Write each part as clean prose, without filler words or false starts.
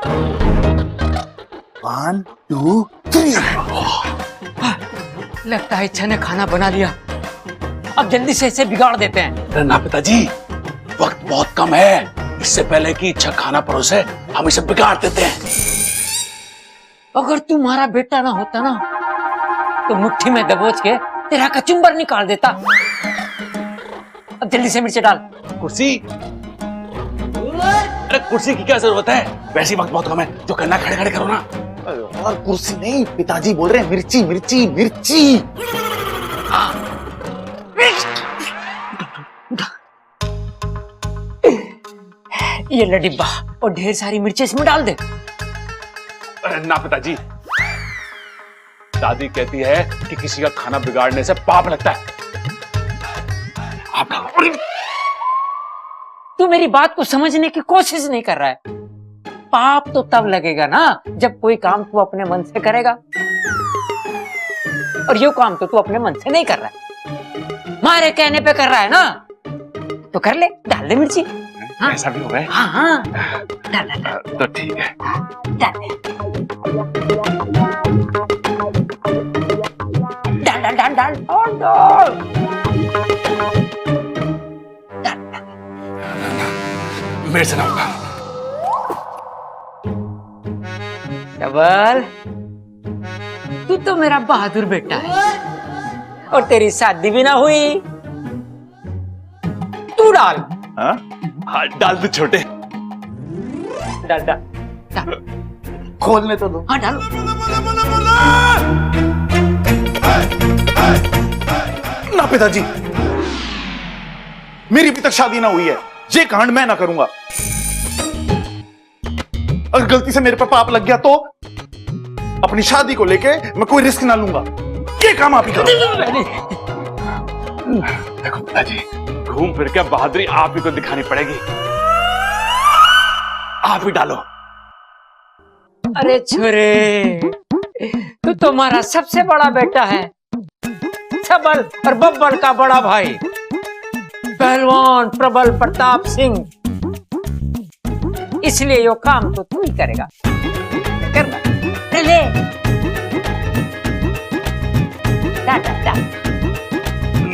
1 2 3। लगता है इच्छा ने खाना बना लिया। अब जल्दी से इसे बिगाड़ देते हैं। अरे ना पिताजी, वक्त बहुत कम है। इससे पहले कि इच्छा खाना परोसे, हम इसे बिगाड़ देते हैं। अगर तुम्हारा बेटा ना होता ना तो मुट्ठी में दबोच के तेरा कचुम्बर निकाल देता। अब जल्दी से मिर्च डाल। कुर्सी? अरे कुर्सी की क्या जरूरत है? वैसे ही वक्त बहुत कम है, जो करना खड़े खड़े करो ना। और कुर्सी नहीं, पिताजी बोल रहे हैं मिर्ची मिर्ची मिर्ची। ये ले डिब्बा और ढेर सारी मिर्चें इसमें डाल दे। अरे ना पिताजी, दादी कहती है कि किसी का खाना बिगाड़ने से पाप लगता है। आप डालो। तू मेरी बात को समझने की कोशिश नहीं कर रहा है। पाप तो तब लगेगा ना जब कोई काम तू अपने मन से करेगा, और ये काम तो तू अपने मन से नहीं कर रहा है, मारे कहने पे कर रहा है ना। तो कर ले, डाल दे मिर्ची। हाँ? ऐसा भी हो गया? हाँ हाँ, डाल डाल डाल। तो ठीक है। डाल डाल डाल डाल डाल। मेरे से ना होगा। डबल, तू तो मेरा बहादुर बेटा है, और तेरी शादी भी ना हुई। तू डाल। हाँ? हाँ, डाल दो छोटे। डाल डाल डाल। खोलने तो दो। हाँ डालो। ना पिताजी, मेरी अभी तक शादी ना हुई है, ये कांड मैं ना करूंगा। अगर गलती से मेरे पर पाप लग गया तो अपनी शादी को लेके मैं कोई रिस्क ना लूंगा। ये काम आप ही करो। देखो पिताजी, घूम फिर के बहादुरी आप ही को दिखानी पड़ेगी। आप ही डालो। अरे छोरे, तू तो हमारा सबसे बड़ा बेटा है, सबल और बब्बल का बड़ा भाई, पहलवान प्रबल प्रताप सिंह। इसलिए यो काम तो तू ही करेगा। करना ले। डाल डाल डाल।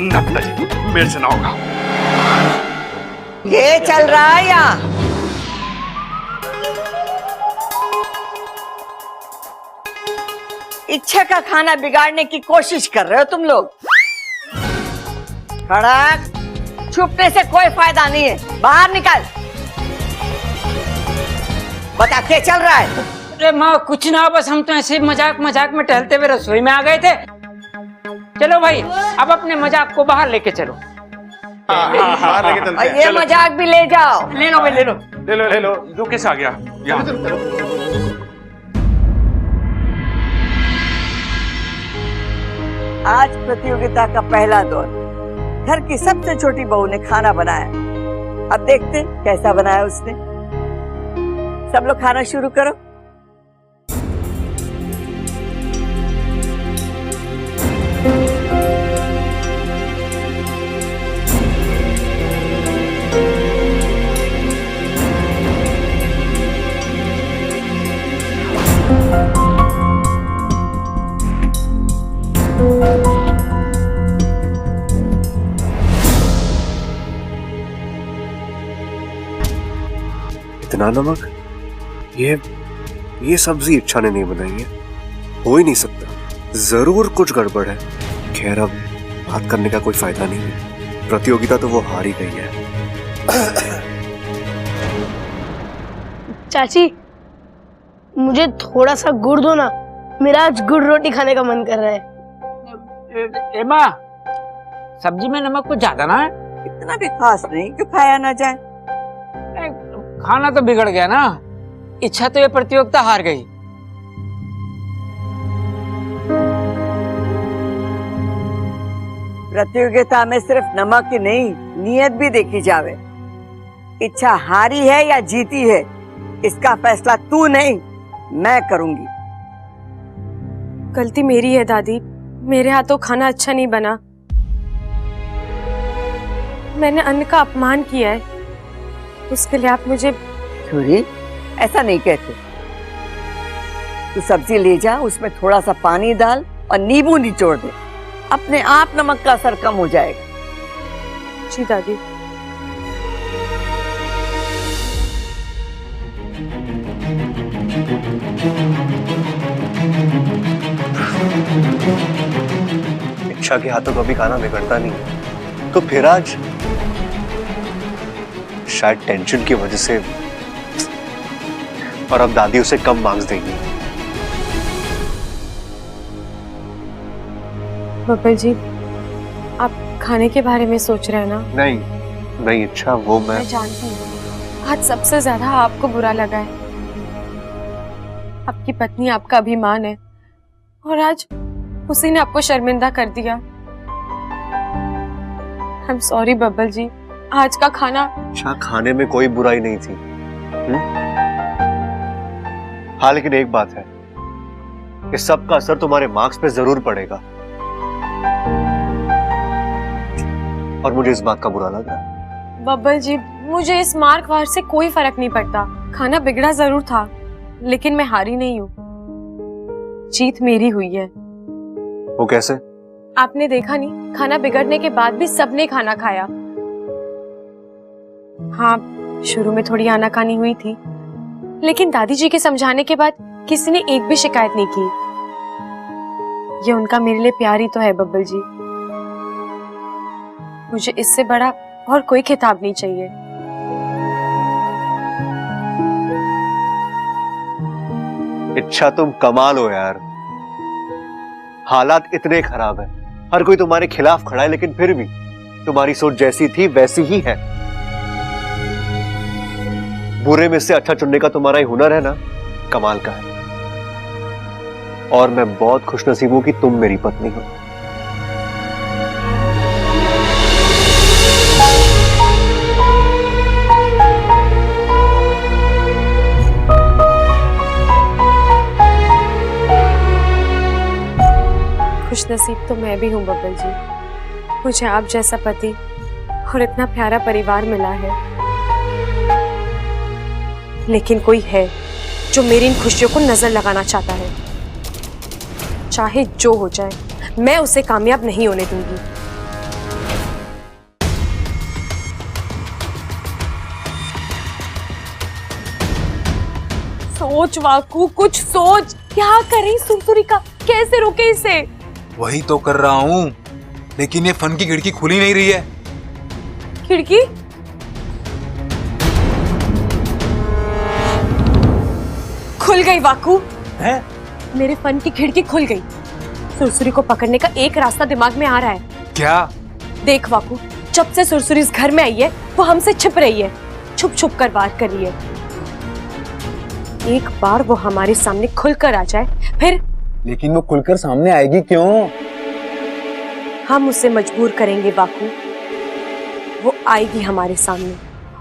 ना पिताजी, मेरे से ना होगा। ये चल रहा है यहाँ। इच्छा का खाना बिगाड़ने की कोशिश कर रहे हो तुम लोग। खड़क, छुपने से कोई फायदा नहीं है, बाहर निकल। बता क्या चल रहा है? अरे माँ कुछ ना, बस हम तो ऐसे मजाक मजाक में टहलते हुए रसोई में आ गए थे। चलो भाई, अब अपने मजाक को बाहर लेके चलो। बाहर लेके चलते हैं। ये मजाक भी ले जाओ। ले लो भाई, ले लो। ले लो ले लो। दो कैसे आ गया यहाँ? आज प्रतियोगिता का पहला दौर। घर की सबसे छोटी बहू ने खाना बनाया। अब देखते कैसा बनाया उसने। सब लोग खाना शुरू करो। इतना नमक? ये सब्जी इच्छा ने नहीं बनाई है, हो ही नहीं सकता। जरूर कुछ गड़बड़ है। खैर अब बात करने का कोई फायदा नहीं है, प्रतियोगिता तो वो हार ही गई है। चाची, मुझे थोड़ा सा गुड़ दो ना, मेरा आज गुड़ रोटी खाने का मन कर रहा है। एमा, सब्जी में नमक कुछ ज्यादा ना है? इतना भी खास नहीं कि खाया ना जाए। खाना तो बिगड़ गया ना। इच्छा तो ये प्रतियोगिता हार गई। प्रतियोगिता में सिर्फ नमक ही नहीं, नियत भी देखी जावे। इच्छा हारी है या जीती है, इसका फैसला तू नहीं मैं करूंगी। गलती मेरी है दादी, मेरे हाथों खाना अच्छा नहीं बना। मैंने अन्न का अपमान किया है, उसके लिए आप मुझे। छुरी, ऐसा नहीं कहते। तू सब्जी ले जा, उसमें थोड़ा सा पानी डाल और नींबू निचोड़ दे, अपने आप नमक का असर कम हो जाएगा। जी दादी। इच्छा के हाथों कभी खाना बिगड़ता नहीं है, तो फिर आज शायद टेंशन की वजह से, और अब दादी उसे कम मार्क्स देंगी। बब्बल जी, आप खाने के बारे में सोच रहे हैं ना? नहीं नहीं इच्छा, वो मैं जानती हूँ आज सबसे ज्यादा आपको बुरा लगा है। आपकी पत्नी आपका अभिमान है और आज उसी ने आपको शर्मिंदा कर दिया। आई एम सॉरी बब्बल जी, आज का खाना। अच्छा, खाने में कोई बुराई नहीं थी। हाँ, लेकिन एक बात है, इस सब का असर तुम्हारे मार्क्स पे जरूर पड़ेगा, और मुझे इस बात का बुरा लग रहा है। बब्बल जी, मुझे इस मार्क वार से कोई फर्क नहीं पड़ता। खाना बिगड़ा जरूर था, लेकिन मैं हारी नहीं हूँ, जीत मेरी हुई है। वो कैसे? आपने देखा नहीं, खाना बिगड़ने के बाद भी सबने खाना खाया। हाँ, शुरू में थोड़ी आनाकानी हुई थी, लेकिन दादी जी के समझाने के बाद किसी ने एक भी शिकायत नहीं की। ये उनका मेरे लिए प्यार ही तो है बब्बल जी। मुझे इससे बड़ा और कोई खिताब नहीं चाहिए। इच्छा, तुम कमाल हो यार। हालात इतने खराब हैं, हर कोई तुम्हारे खिलाफ खड़ा है, लेकिन फिर भी तुम्हारी सोच जैसी थी वैसी ही है। बुरे में से अच्छा चुनने का तुम्हारा ही हुनर है ना, कमाल का है। और मैं बहुत खुशनसीब हूं कि तुम मेरी पत्नी हो। खुशनसीब तो मैं भी हूँ बब्बल जी, मुझे आप जैसा पति और इतना प्यारा परिवार मिला है। लेकिन कोई है जो मेरी इन खुशियों को नजर लगाना चाहता है। चाहे जो हो जाए, मैं उसे कामयाब नहीं होने दूंगी। सोच वाकू, कुछ सोच। क्या करें सुरसुरी का, कैसे रोके इसे? वही तो कर रहा हूँ, लेकिन ये फन की खिड़की खुली नहीं रही है। खिड़की? खुल गई वाकू। है? मेरे फन की खिड़की खुल गई। सुरसुरी को पकड़ने का एक रास्ता दिमाग में आ रहा है। क्या? देख वाकू, जब से सुरसुरी इस घर में आई है, वो हमसे छिप रही है, छुप छुप कर वार कर रही है। एक बार वो हमारे सामने खुलकर आ जाए, फिर। लेकिन वो खुलकर सामने आएगी क्यों? हम उसे मजबूर करेंगे वाकू। वो आएगी हमारे सामने,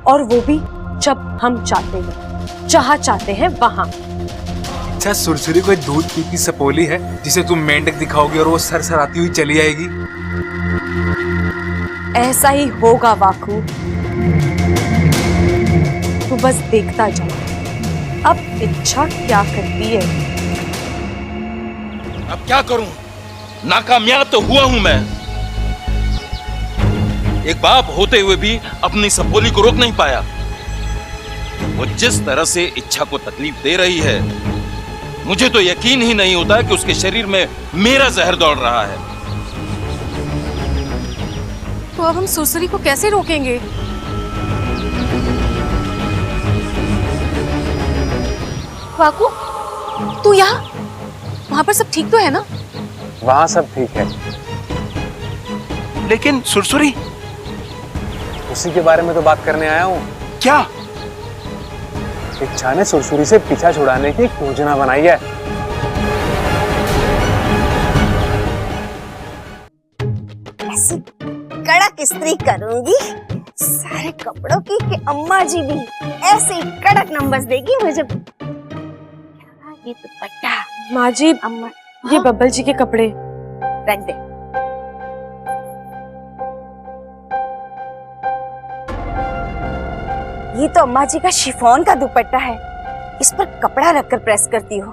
और वो भी जब हम चाहते हैं, जहां चाहते हैं वहां। अच्छा, सुरसुरी कोई दूध पीती सपोली है जिसे तुम मेंढक दिखाओगे और वो सरसराती हुई चली आएगी? ऐसा ही होगा वाकू, तू बस देखता जा। अब इच्छा क्या करती है। अब क्या करूं? नाकामयाब तो हुआ हूं मैं। एक बाप होते हुए भी अपनी सपोली को रोक नहीं पाया। वो जिस तरह से इच्छा को तकलीफ दे रही है, मुझे तो यकीन ही नहीं होता कि उसके शरीर में मेरा जहर दौड़ रहा है। तो अब हम सुरसुरी को कैसे रोकेंगे? वाकू, तू यहाँ? वहां पर सब ठीक तो है ना? वहां सब ठीक है, लेकिन सुरसुरी? उसी के बारे में तो बात करने आया हूँ। क्या? इच्छा ने सुरसुरी से पीछा छुड़ाने की योजना बनाई है। ऐसी कड़क इस्त्री करूंगी सारे कपड़ों की कि अम्मा जी भी ऐसे ही कड़क नंबर्स देगी मुझे। ये दुपट्टा माँ जी, अम्मा, ये बब्बल जी के कपड़े। रख दे। ये तो अम्मा जी का शिफॉन का दुपट्टा है, इस पर कपड़ा रखकर प्रेस करती हो।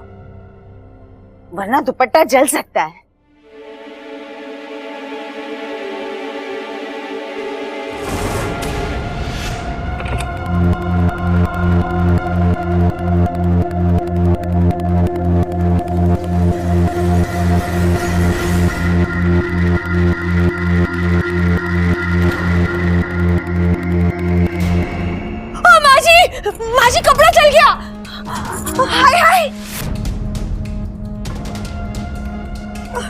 वरना दुपट्टा जल सकता है। माजी कपड़ा चल गया। हाय हाय,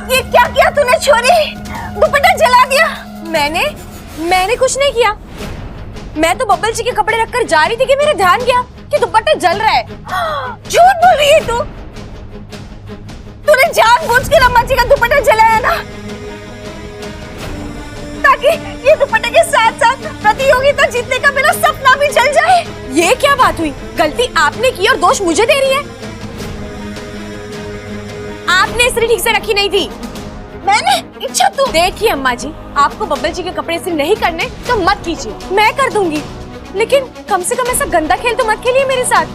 ये क्या किया तूने छोरी? दुपट्टा जला दिया। मैंने कुछ नहीं किया। मैं तो बब्बल जी के कपड़े रखकर जा रही थी कि मेरा ध्यान गया कि दुपट्टा जल रहा है। झूठ बोल रही है तू। तूने जानबूझ के अम्मा जी का दुपट्टा जलाया ना, ताकि ये दुपट्टे के साथ साथ प्रतियोगिता जीतने का मेरा सपना भी जल जाए। ये क्या बात हुई? गलती आपने की और दोष मुझे दे रही है। आपने इस्त्री ठीक से रखी नहीं थी। मैंने? इच्छा तू। देखिए अम्मा जी, आपको बब्बल जी के कपड़े इस्त्री नहीं करने तो मत कीजिए, मैं कर दूंगी। लेकिन कम से कम ऐसा गंदा खेल तो मत खेलिए मेरे साथ।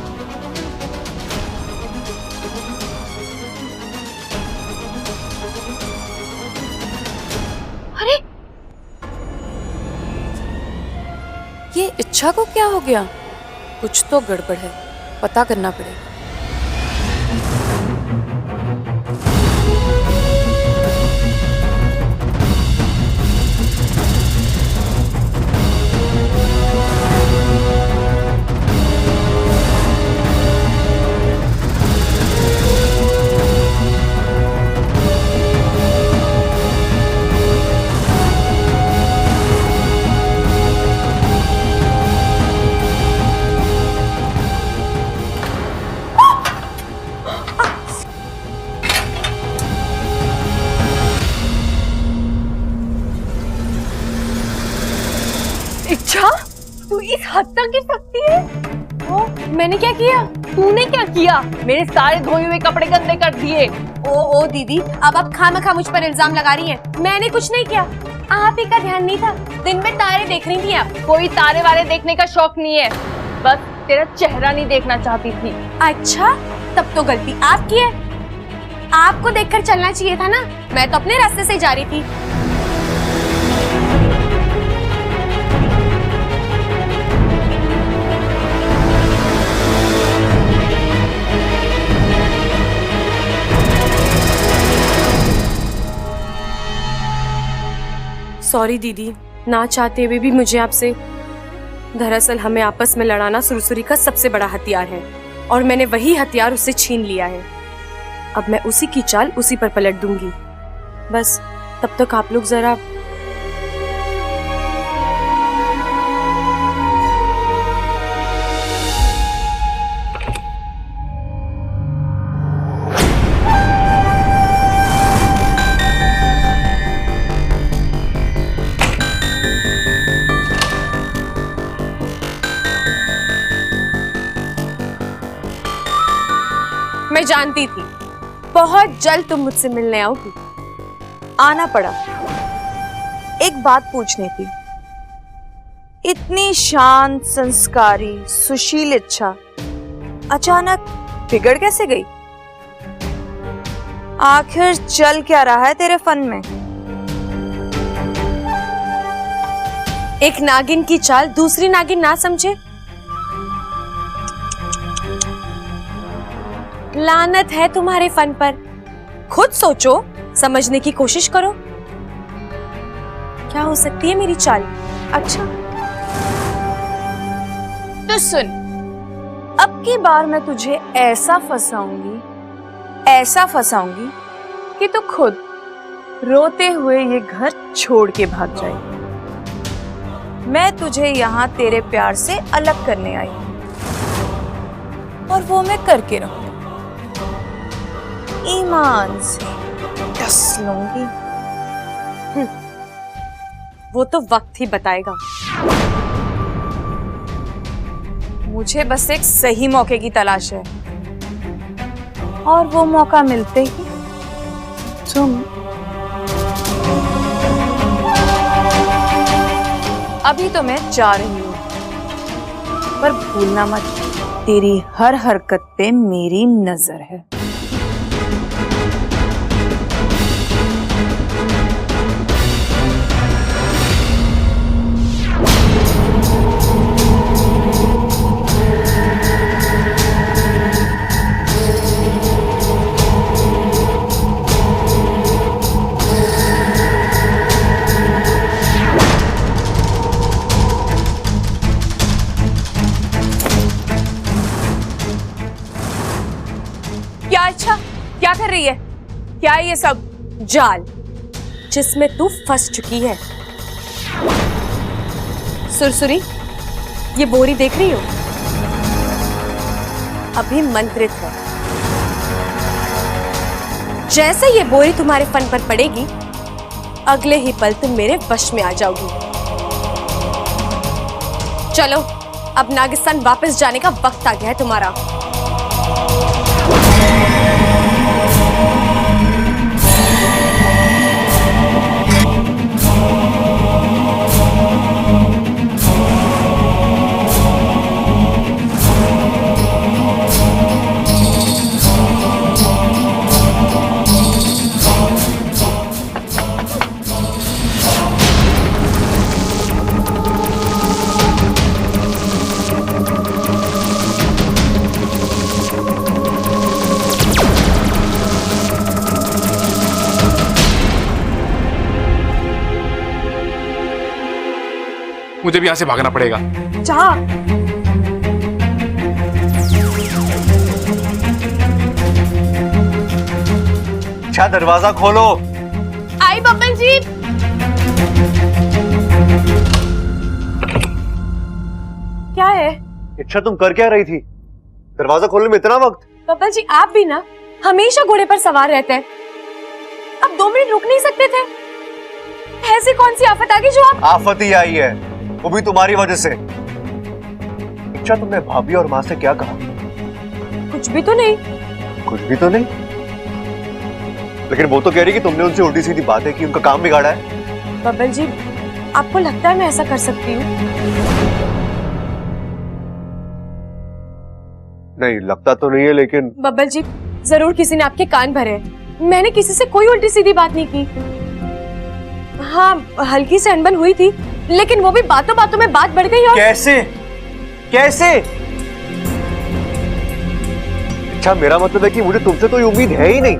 अरे ये इच्छा को क्या हो गया? कुछ तो गड़बड़ है, पता करना पड़ेगा। इच्छा, तू इस हद तक गिर सकती है? ओ, मैंने क्या किया? तूने क्या किया? मेरे सारे धोए हुए कपड़े गंदे कर दिए। ओ दीदी, अब आप खामखा मुझ पर इल्जाम लगा रही हैं। मैंने कुछ नहीं किया, आप ही का ध्यान नहीं था। दिन में तारे देख रही थी आप। कोई तारे वारे देखने का शौक नहीं है, बस तेरा चेहरा नहीं देखना चाहती थी। अच्छा, तब तो गलती आपकी है। आपको देखकर चलना चाहिए था ना, मैं तो अपने रास्ते से जा रही थी। सॉरी दीदी, ना चाहते हुए भी मुझे आपसे, दरअसल हमें आपस में लड़ाना सुरसुरी का सबसे बड़ा हथियार है और मैंने वही हथियार उससे छीन लिया है। अब मैं उसी की चाल उसी पर पलट दूंगी। बस तब तक आप लोग जरा मैं जानती थी बहुत जल्द तुम मुझसे मिलने आओगी। आना पड़ा। एक बात पूछनी थी। इतनी शांत, संस्कारी, सुशील इच्छा अचानक बिगड़ कैसे गई? आखिर चल क्या रहा है तेरे फन में? एक नागिन की चाल दूसरी नागिन ना समझे? लानत है तुम्हारे फन पर। खुद सोचो, समझने की कोशिश करो। क्या हो सकती है मेरी चाल? अच्छा तो सुन, अब की बार मैं तुझे ऐसा फंसाऊंगी कि तू खुद रोते हुए ये घर छोड़ के भाग जाए। मैं तुझे यहाँ तेरे प्यार से अलग करने आई हूँ और वो मैं करके रहूंगी। ईमान से डस लूंगी। वो तो वक्त ही बताएगा। मुझे बस एक सही मौके की तलाश है और वो मौका मिलते ही तुम। अभी तो मैं जा रही हूँ, पर भूलना मत, तेरी हर हरकत पे मेरी नजर है। रही है? क्या है ये सब? जाल जिसमें तू फंस चुकी है। सुरसुरी, ये बोरी देख रही हो? अभी मंत्रित है। जैसे ये बोरी तुम्हारे फन पर पड़ेगी, अगले ही पल तुम मेरे वश में आ जाओगी। चलो, अब नागिस्तान वापस जाने का वक्त आ गया है तुम्हारा। मुझे भी यहाँ से भागना पड़ेगा। जा। अच्छा, दरवाजा खोलो। आई बब्बन जी। क्या है? अच्छा, तुम कर क्या रही थी? दरवाजा खोलने में इतना वक्त? बब्बन जी, आप भी ना हमेशा घोड़े पर सवार रहते हैं। अब 2 मिनट रुक नहीं सकते थे? ऐसी कौन सी आफत आ गई जो आप? आफत ही आई है, वो भी तुम्हारी वजह से। अच्छा, तुमने भाभी और माँ से क्या कहा? कुछ भी तो नहीं। कुछ भी तो नहीं? लेकिन वो तो कह रही कि तुमने उनसे उल्टी सीधी बातें की, उनका काम बिगाड़ा है। बब्बन जी, आपको लगता है मैं ऐसा कर सकती हूँ? नहीं, लगता तो नहीं है, लेकिन बब्बन जी, जरूर किसी ने आपके कान भरे हैं। मैंने किसी से कोई उल्टी सीधी बात नहीं की। हाँ, हल्की से अनबन हुई थी, लेकिन वो भी बातों बातों में बात बढ़ गई। और कैसे? कैसे? अच्छा, मेरा मतलब है कि मुझे तुमसे तो ये उम्मीद है ही नहीं।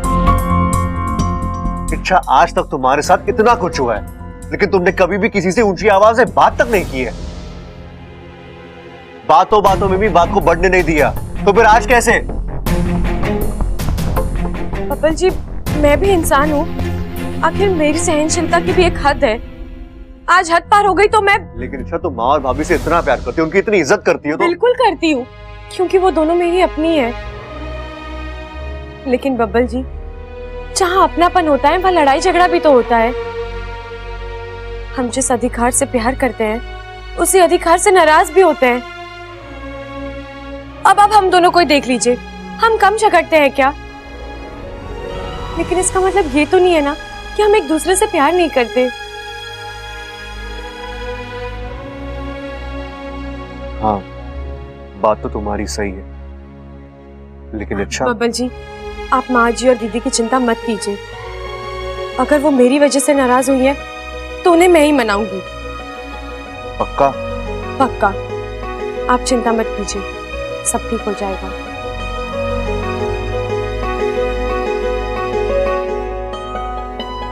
अच्छा, आज तक तुम्हारे साथ इतना कुछ हुआ है, लेकिन तुमने कभी भी किसी से ऊंची आवाज से बात तक नहीं की है। बातों बातों में भी बात को बढ़ने नहीं दिया, तो फिर आज कैसे? बब्बन जी, मैं भी इंसान हूँ। आखिर मेरी सहनशीलता की भी एक हद है। आज हद पार हो गई तो मैं। लेकिन अच्छा, तुम माँ और भाभी से इतना प्यार करती हो, उनकी इतनी इज्जत करती हो तो। बिल्कुल करती हूँ, क्योंकि वो दोनों मेरी अपनी है। लेकिन बब्बल जी, जहाँ अपनापन होता है वहाँ लड़ाई झगड़ा भी तो होता है। हम जिस अधिकार से प्यार करते हैं, उसी अधिकार से नाराज भी होते हैं। अब हम दोनों को देख लीजिए, हम कम झगड़ते हैं क्या? लेकिन इसका मतलब ये तो नहीं है ना कि हम एक दूसरे से प्यार नहीं करते। हाँ, बात तो तुम्हारी सही है, लेकिन अच्छा। बब्बल जी, आप माँ जी और दीदी की चिंता मत कीजिए। अगर वो मेरी वजह से नाराज हुई है तो उन्हें मैं ही मनाऊंगी। पक्का? पक्का, आप चिंता मत कीजिए, सब ठीक हो जाएगा।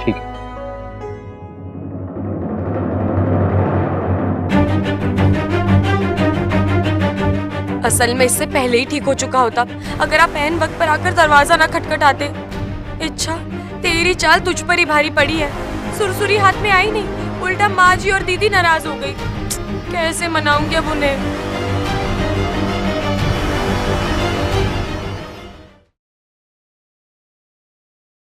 ठीक है। असल में इससे पहले ही ठीक हो चुका होता, अगर आप ऐन वक्त पर आकर दरवाजा ना खटखटाते। इच्छा, तेरी चाल तुझ पर ही भारी पड़ी है। सुरसुरी हाथ में आई नहीं, उल्टा माँ जी और दीदी नाराज हो गई। कैसे मनाऊंगी अब उन्हें?